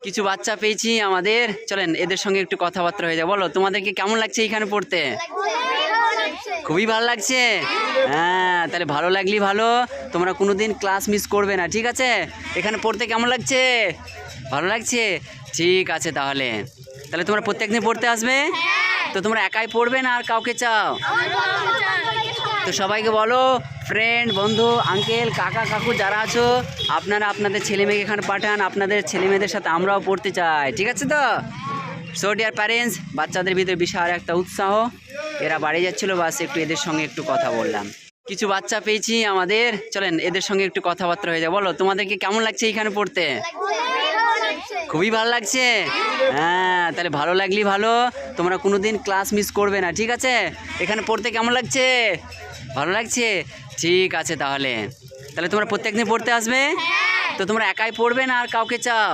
কিছু বাচ্চা পেয়েছি আমাদের, চলেন এদের সঙ্গে একটু কথাবার্তা হয়ে যায়। বলো তোমাদেরকে কেমন লাগছে এখানে পড়তে? খুবই ভালো লাগছে। হ্যাঁ, তাহলে ভালো লাগলি ভালো, তোমরা কোনোদিন ক্লাস মিস করবে না, ঠিক আছে? এখানে পড়তে কেমন লাগছে? ভালো লাগছে, ঠিক আছে। তাহলে তাহলে তোমরা প্রত্যেকদিন পড়তে আসবে তো? তোমরা একাই পড়বে না আর কাউকে চাও? তো সবাইকে বলো, ফ্রেন্ড, বন্ধু, আঙ্কেল, কাকা, কাকু যারা আছো, আপনারা আপনাদের ছেলে মেয়েকে এখানে পাঠান। আপনাদের ছেলে মেয়েদের সাথে আমরাও পড়তে চাই, ঠিক আছে তো? সো ডিয়ার প্যারেন্টস, বাচ্চাদের ভিতরে বিশাল একটা উৎসাহ, এরা বাড়ি যাচ্ছিলো, বাস একটু এদের সঙ্গে একটু কথা বললাম। কিছু বাচ্চা পেয়েছি আমাদের, চলেন এদের সঙ্গে একটু কথাবার্তা হয়ে যায়। বলো তোমাদেরকে কেমন লাগছে এখানে পড়তে? খুবই ভালো লাগছে। হ্যাঁ, তাহলে ভালো লাগলি ভালো, তোমরা কোনোদিন ক্লাস মিস করবে না, ঠিক আছে? এখানে পড়তে কেমন লাগছে? ভালো লাগছে, ঠিক আছে। তাহলে তাহলে তোমরা প্রত্যেকদিন পড়তে আসবে তো? তোমরা একাই পড়বে না আর কাউকে চাও?